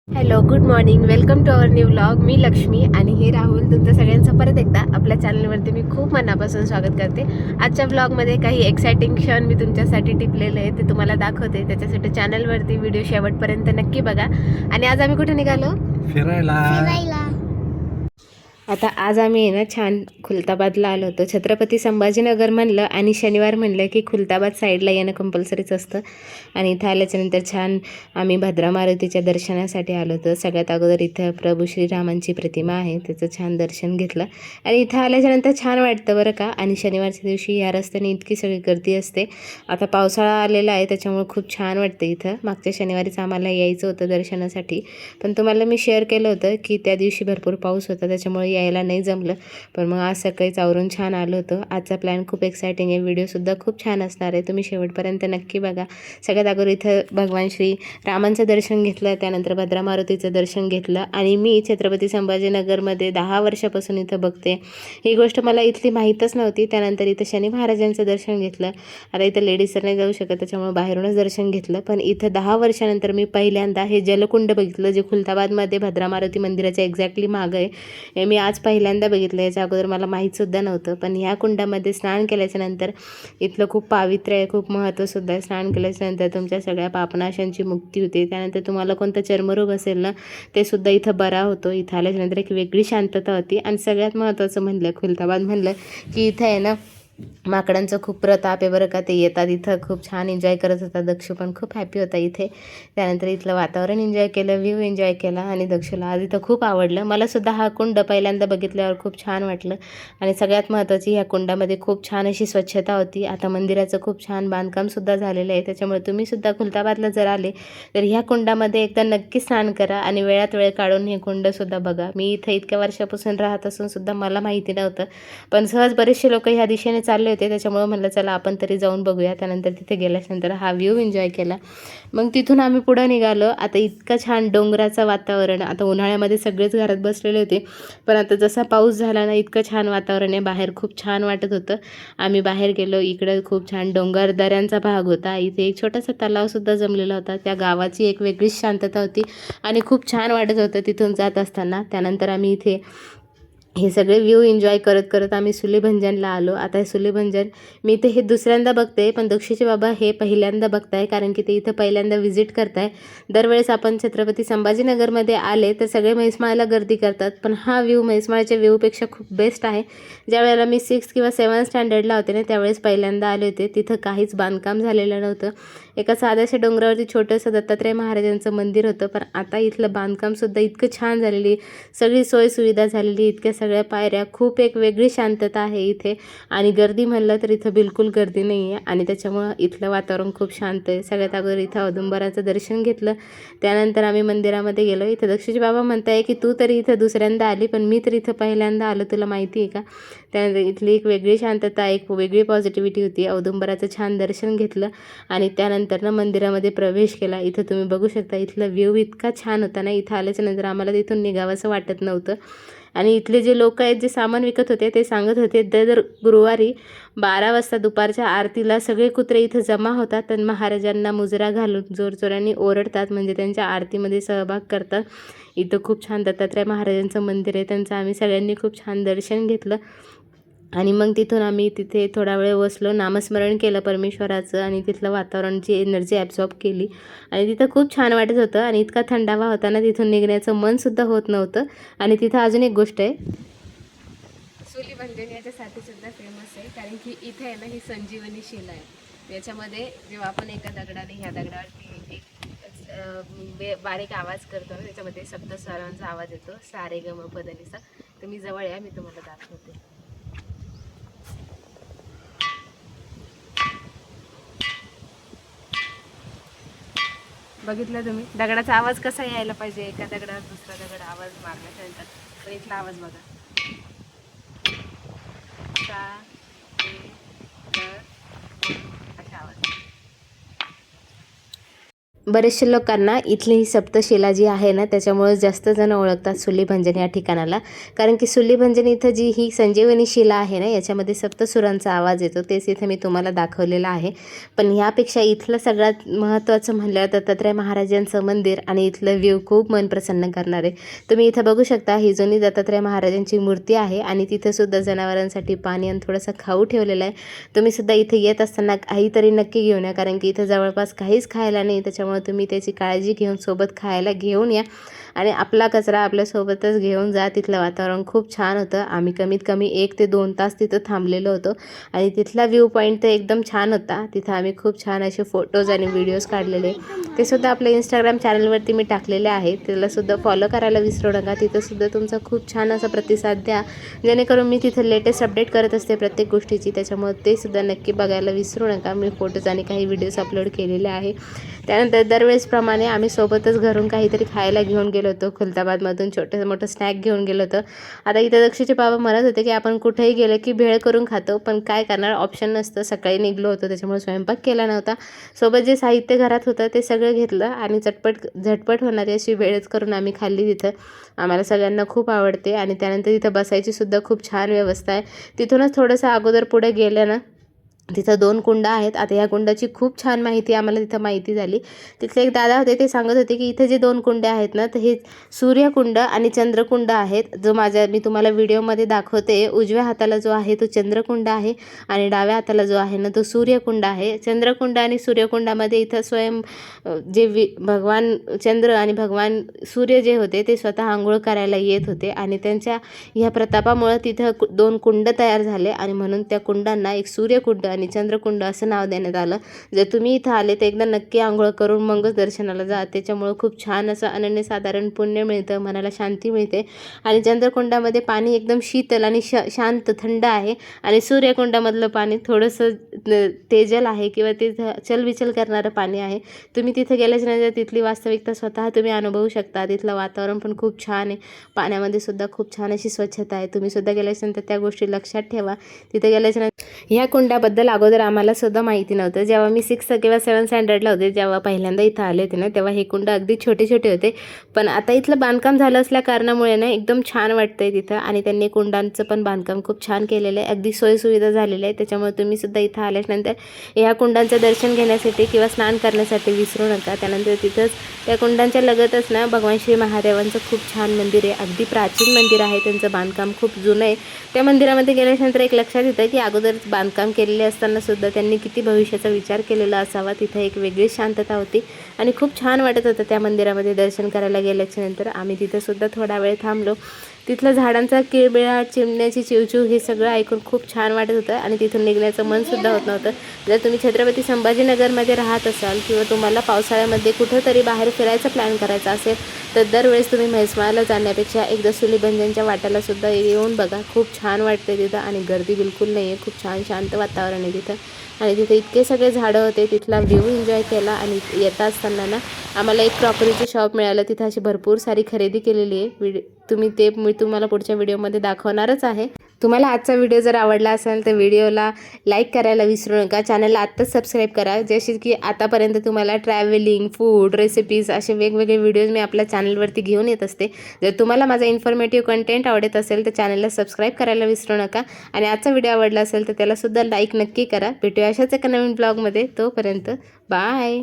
Hello, good morning. Welcome to our new vlog. मी लक्ष्मी आणि हे राहुल. तुमचं सगळ्यांचं परत एकदा आपल्या चॅनलवरती मी खूप मनापासून स्वागत करते. आजच्या व्लॉगमध्ये काही एक्साइटिंग क्षण मी तुमच्यासाठी टिपलेले आहे, ते तुम्हाला दाखवते. त्याच्यासाठी चॅनलवरती व्हिडिओ शेवटपर्यंत नक्की बघा. आणि आज आम्ही कुठे निघालो? फिरायला. आता आज आम्ही आहे ना छान खुलताबादला आलो होतो. छत्रपती संभाजीनगर म्हणलं आणि शनिवार म्हणलं की खुलताबाद साईडला येणं कंपल्सरीच असतं. आणि इथं आल्याच्यानंतर छान आम्ही भद्रा मारुतीच्या दर्शनासाठी आलो होतो. सगळ्यात अगोदर इथं प्रभू श्रीरामांची प्रतिमा आहे, त्याचं छान दर्शन घेतलं. आणि इथं आल्याच्यानंतर छान वाटतं बरं का. आणि शनिवारच्या दिवशी या रस्त्याने इतकी सगळी गर्दी असते. आता पावसाळा आलेला आहे त्याच्यामुळे खूप छान वाटतं इथं. मागच्या शनिवारीच आम्हाला यायचं होतं दर्शनासाठी, पण तुम्हाला मी शेअर केलं होतं की त्या दिवशी भरपूर पाऊस होता त्याच्यामुळे यायला नाही जमलं. पण मग आज सकाळीच आवरून छान आलो होतं. आजचा प्लॅन खूप एक्सायटिंग आहे, व्हिडिओसुद्धा खूप छान असणार आहे, तुम्ही शेवटपर्यंत नक्की बघा. सगळ्यात अगोदर इथं भगवान श्री रामांचं दर्शन घेतलं, त्यानंतर भद्रा मारुतीचं दर्शन घेतलं. आणि मी छत्रपती संभाजीनगरमध्ये 10 वर्षापासून इथं बघते. ही गोष्ट मला इथली माहीतच नव्हती. त्यानंतर इथं शनी महाराजांचं दर्शन घेतलं. आता इथं लेडीज तर नाही जाऊ शकत त्याच्यामुळे बाहेरूनच दर्शन घेतलं. पण इथं 10 वर्षानंतर मी पहिल्यांदा हे जलकुंड बघितलं, जे खुलताबादमध्ये भद्रा मारुती मंदिराच्या एक्झॅक्टली मागं आहे. हे मी आज पहिल्यांदा बघितलं. याच्या अगोदर मला माहीतसुद्धा नव्हतं. पण ह्या कुंडामध्ये स्नान केल्याच्यानंतर इथलं खूप पावित्र्य आहे, खूप महत्त्वसुद्धा आहे. स्नान केल्याच्यानंतर तुमच्या सगळ्या पापनाशांची मुक्ती होते. त्यानंतर तुम्हाला कोणता चर्मरोग असेल ना, ते सुद्धा इथं बरा होतो. इथं आल्याच्यानंतर एक वेगळी शांतता होती. आणि सगळ्यात महत्त्वाचं म्हणलं, खुलताबाद म्हणलं की इथं आहे ना माकडांचं खूप प्रताप आहे बरं का. ते येतात इथं, खूप छान एन्जॉय करत होता. दक्षू पण खूप हॅपी होता इथे. त्यानंतर इथलं वातावरण एन्जॉय केलं, व्ह्यू एन्जॉय केला. आणि दक्षूला आज इथं खूप आवडलं. मलासुद्धा हा कुंड पहिल्यांदा बघितल्यावर खूप छान वाटलं. आणि सगळ्यात महत्त्वाची, ह्या कुंडामध्ये खूप छान अशी स्वच्छता होती. आता मंदिराचं खूप छान बांधकामसुद्धा झालेलं आहे. त्याच्यामुळे तुम्हीसुद्धा खुलताबादला जर आले तर ह्या कुंडामध्ये एकदा नक्की स्नान करा आणि वेळात वेळ काढून हे कुंडसुद्धा बघा. मी इथं इतक्या वर्षापासून राहत असून सुद्धा मला माहिती नव्हतं, पण सहज बरेचसे लोक ह्या दिशेने चालले होते त्याच्यामुळे म्हटलं चला आपण तरी जाऊन बघूया. त्यानंतर तिथे गेल्यानंतर हा व्ह्यू एन्जॉय केला. मग तिथून आम्ही पुढं निघालो. आता इतकं छान डोंगराचं वातावरण. आता उन्हाळ्यामध्ये सगळेच घरात बसलेले होते, पण आता जसा पाऊस झाला ना, इतकं छान वातावरण आहे, बाहेर खूप छान वाटत होतं. आम्ही बाहेर गेलो, इकडं खूप छान डोंगर दऱ्यांचा भाग होता. इथे एक छोटासा तलावसुद्धा जमलेला होता. त्या गावाची एक वेगळीच शांतता होती आणि खूप छान वाटत होतं तिथून जात असताना. त्यानंतर आम्ही इथे हे सगळे व्ह्यू एन्जॉय करत करत आम्ही सुलेभंजनला आलो. आता हे सुलेभंजन मी इथे हे दुसऱ्यांदा बघते, पण दक्षूचे बाबा हे पहिल्यांदा बघताय, कारण की ते इथं पहिल्यांदा व्हिजिट करताय. दरवेळेस आपण छत्रपती संभाजीनगरमध्ये आले तर सगळे म्हैसमाळला गर्दी करतात, पण हा व्ह्यू म्हैसमाळच्या व्ह्यूपेक्षा खूप बेस्ट आहे. ज्या वेळेला मी 6 किंवा 7 स्टँडर्डला होते ना, त्यावेळेस पहिल्यांदा आले होते. तिथं काहीच बांधकाम झालेलं नव्हतं. एका साध्याशा डोंगरावरती छोटंसं दत्तात्रय महाराजांचं मंदिर होतं, पण आता इथलं बांधकामसुद्धा इतकं छान झालेली, सगळी सोयसुविधा झालेली, इतक्या सगळ्या पायऱ्या, खूप एक वेगळी शांतता आहे इथे. आणि गर्दी म्हणलं तर इथं बिलकुल गर्दी नाही आहे. आणि त्याच्यामुळं इथलं वातावरण खूप शांत आहे. सगळ्यात अगोदर इथं औदुंबराचं दर्शन घेतलं. त्यानंतर आम्ही मंदिरामध्ये गेलो. इथं दक्षूचे बाबा म्हणताय की तू तरी इथं दुसऱ्यांदा आली, पण मी तर इथं पहिल्यांदा आलो, तुला माहिती आहे का. त्यानंतर इथली एक वेगळी शांतता, एक वेगळी पॉझिटिव्हिटी होती. औदुंबराचं छान दर्शन घेतलं आणि त्यानंतर ना मंदिरामध्ये प्रवेश केला. इथं तुम्ही बघू शकता, इथला व्ह्यू इतका छान होता ना. इथं आल्याच्या नंतर आम्हाला तिथून निघावंसं वाटत नव्हतं. आणि इथले जे लोक आहेत, जे सामान विकत होते, ते सांगत होते दर गुरुवारी 12 वाजता दुपारच्या आरतीला सगळे कुत्रे इथं जमा होतात आणि महाराजांना मुजरा घालून जोरजोराने ओरडतात, म्हणजे त्यांच्या आरतीमध्ये सहभाग करतात. इथं खूप छान दत्तात्रय महाराजांचं मंदिर आहे, त्यांचं आम्ही सगळ्यांनी खूप छान दर्शन घेतलं. आणि मग तिथून आम्ही तिथे थोडा वेळ बसलो, नामस्मरण केलं परमेश्वराचं आणि तिथलं वातावरणाची एनर्जी ॲब्झॉर्ब केली. आणि तिथं खूप छान वाटत होतं आणि इतका थंडावा होता ना, तिथून निघण्याचं मनसुद्धा होत नव्हतं. आणि तिथं अजून एक गोष्ट आहे, सुलीभंजन याच्यासाठी सुद्धा फेमस आहे, कारण की इथे आहे ना ही संजीवनी शिला आहे. याच्यामध्ये जेव्हा आपण एका दगडाने ह्या दगडावरती एक बारीक आवाज करतो ना, त्याच्यामध्ये सप्तस्वरांचा आवाज येतो, सा रे ग म प ध नि सा. तर मी जवळ आहे, मी तुम्हाला दाखवते. बघितलं तुम्ही दगडाचा आवाज कसा यायला पाहिजे, एका दगडावर दुसरा दगड आवाज मारण्याच्या नंतर. पण इथला आवाज बघा, सा रे ग म, असा आवाज. बरेचशे लोकांना इथली ही सप्तशिला जी आहे ना त्याच्यामुळे जास्त जण ओळखतात सुलीभंजन या ठिकाणाला. कारण की सुलीभंजन इथं जी ही संजीवनी शिला आहे ना याच्यामध्ये सप्तसुरांचा आवाज येतो, तेच इथं मी तुम्हाला दाखवलेलं आहे. पण ह्यापेक्षा इथलं सगळ्यात महत्त्वाचं म्हणलं दत्तात्रय महाराजांचं मंदिर आणि इथलं व्ह्यू खूप मन प्रसन्न करणार आहे. तुम्ही इथं बघू शकता ही जुनी दत्तात्रय महाराजांची मूर्ती आहे आणि तिथंसुद्धा जनावरांसाठी पाणी आणि थोडंसं खाऊ ठेवलेलं आहे. तुम्हीसुद्धा इथे येत असताना काहीतरी नक्की घेऊन या, कारण की इथं जवळपास काहीच खायला नाही. त्याच्यामुळे तुम्ही त्याची काळजी घेऊन सोबत खायला घेऊन या आणि आपला कचरा आपल्यासोबतच घेऊन जा. तिथलं वातावरण खूप छान होतं. आम्ही कमीत कमी 1 ते 2 तास तिथं थांबलेलो होतो आणि तिथला व्ह्यू पॉईंट तर एकदम छान होता. तिथं आम्ही खूप छान असे फोटोज आणि व्हिडिओज काढलेले, ते सुद्धा आपल्या इंस्टाग्राम चॅनलवरती मी टाकलेले आहे. त्यालासुद्धा फॉलो करायला विसरू नका. तिथंसुद्धा तुमचा खूप छान असा प्रतिसाद द्या, जेणेकरून मी तिथं लेटेस्ट अपडेट करत असते प्रत्येक गोष्टीची. त्याच्यामुळे ते सुद्धा नक्की बघायला विसरू नका. मी फोटोज आणि काही व्हिडिओज अपलोड केलेले आहे. त्यानंतर दरवेळेसप्रमाणे आम्ही सोबतच घरून काहीतरी खायला घेऊन गेलो होतो. खुलताबादमधून छोटं मोठं स्नॅक घेऊन गेलो होतो. आता इथं दक्षिचे बाबा म्हणत होते की आपण कुठेही गेलं की भेळ करून खातो, पण काय करणार, ऑप्शन नसतं. सकाळी निघलो होतो त्याच्यामुळे स्वयंपाक केला नव्हता. सोबत जे साहित्य घरात होतं ते सगळं घेतलं आणि झटपट होणारी अशी भेळच करून आम्ही खाल्ली. तिथं आम्हाला सगळ्यांना खूप आवडते आणि त्यानंतर तिथं बसायची सुद्धा खूप छान व्यवस्था आहे. तिथूनच थोडंसं अगोदर पुढे गेलं ना तिथं 2 कुंड आहेत. आता ह्या कुंडाची खूप छान माहिती आम्हाला तिथं माहिती झाली. तिथले एक दादा होते, ते सांगत होते की इथे जे 2 कुंड आहेत ना तर हे सूर्यकुंड आणि चंद्रकुंड आहेत. जो मी तुम्हाला व्हिडिओमध्ये दाखवते, उजव्या हाताला जो आहे तो चंद्रकुंड आहे आणि डाव्या हाताला जो आहे ना तो सूर्यकुंड आहे. चंद्रकुंड आणि सूर्यकुंडामध्ये इथं भगवान चंद्र आणि भगवान सूर्य जे होते ते स्वतः आंघोळ करायला येत होते आणि त्यांच्या ह्या प्रतापामुळे तिथं 2 कुंड तयार झाले आणि म्हणून त्या कुंडांना एक सूर्यकुंड आणि चंद्रकुंड असं नाव देण्यात आलं. जर तुम्ही इथं आले तर एकदा नक्की आंघोळ करून मगच दर्शनाला जा. त्याच्यामुळं खूप छान असं अनन्यसाधारण पुण्य मिळतं, मनाला शांती मिळते. आणि चंद्रकुंडामध्ये पाणी एकदम शीतल आणि शांत थंड आहे आणि सूर्यकुंडामधलं पाणी थोडंसं तेजल आहे किंवा ते चलबिचल करणारं पाणी आहे. तुम्ही तिथे गेल्याच्यानंतर तिथली वास्तविकता स्वतः तुम्ही अनुभवू शकता. तिथलं वातावरण पण खूप छान आहे. पाण्यामध्ये सुद्धा खूप छान अशी स्वच्छता आहे. तुम्ही सुद्धा गेल्याच्यानंतर त्या गोष्टी लक्षात ठेवा. तिथे गेल्याच्यानंतर ह्या कुंडाबद्दल अगोदर आम्हाला सुद्धा माहिती नव्हतं. जेव्हा मी 6 किंवा 7 स्टँडर्डला होते, जेव्हा पहिल्यांदा इथं आले होते ना, तेव्हा हे कुंड अगदी छोटे छोटे होते. पण आता इथलं बांधकाम झालं असल्या कारणामुळे ना एकदम छान वाटतंय तिथं आणि त्यांनी कुंडांचं पण बांधकाम खूप छान केलेलं आहे. अगदी सोयीसुविधा झालेल्या आहे. त्याच्यामुळे तुम्ही सुद्धा इथं आल्यानंतर ह्या कुंडांचं दर्शन घेण्यासाठी किंवा स्नान करण्यासाठी विसरू नका. त्यानंतर तिथंच त्या कुंडांच्या लगतच ना भगवान श्री महादेवांचं खूप छान मंदिर आहे. अगदी प्राचीन मंदिर आहे. त्यांचं बांधकाम खूप जुनं आहे. त्या मंदिरामध्ये गेल्यानंतर एक लक्षात येतं की अगोदर बांधकाम केलेले असताना सुद्धा त्यांनी किती भविष्याचा विचार केलेला असावा. तिथं एक वेगळीच शांतता होती आणि खूप छान वाटत होतं त्या मंदिरामध्ये दर्शन करायला गेल्याच्यानंतर. आम्ही तिथंसुद्धा थोडा वेळ थांबलो. तिथलं झाडांचा किळबिळाट, चिमण्याची चिवचिव हे सगळं ऐकून खूप छान वाटत होतं आणि तिथून निघण्याचं मनसुद्धा होत नव्हतं. जर तुम्ही छत्रपती संभाजीनगरमध्ये राहत असाल किंवा तुम्हाला पावसाळ्यामध्ये कुठंतरी बाहेर फिरायचा प्लॅन करायचा असेल तर दरवेळेस तुम्ही म्हैसमाळला जाण्यापेक्षा एकदा सुलीभंजनच्या वाट्यालासुद्धा येऊन बघा. खूप छान वाटतं तिथं आणि गर्दी बिलकुल नाही आहे. खूप छान शांत वातावरण आहे तिथं आणि तिथे इतके सगळे झाडं होते. तिथला व्ह्यू एन्जॉय केला आणि येता असताना ना आम्हाला एक क्रॉकरीचं शॉप मिळालं. तिथं अशी भरपूर सारी खरेदी केलेली आहे. मी तुम्हाला पुढच्या व्हिडिओमध्ये दाखवणारच आहे. तुम्हाला आजचा व्हिडिओ जर आवडला असेल तर व्हिडिओला लाईक करायला विसरू नका. चॅनलला आत्ताच सबस्क्राईब करा. जसे की आतापर्यंत तुम्हाला ट्रॅव्हलिंग, फूड, रेसिपीज असे वेगवेगळे व्हिडिओज मी आपल्या चॅनलवरती घेऊन येत असते. जर तुम्हाला माझा इन्फॉर्मेटिव्ह कंटेंट आवडत असेल तर चॅनलला सबस्क्राईब करायला विसरू नका आणि आजचा व्हिडिओ आवडला असेल तर त्यालासुद्धा लाईक नक्की करा. भेटूया अशाच एका नवीन ब्लॉगमध्ये. तोपर्यंत बाय.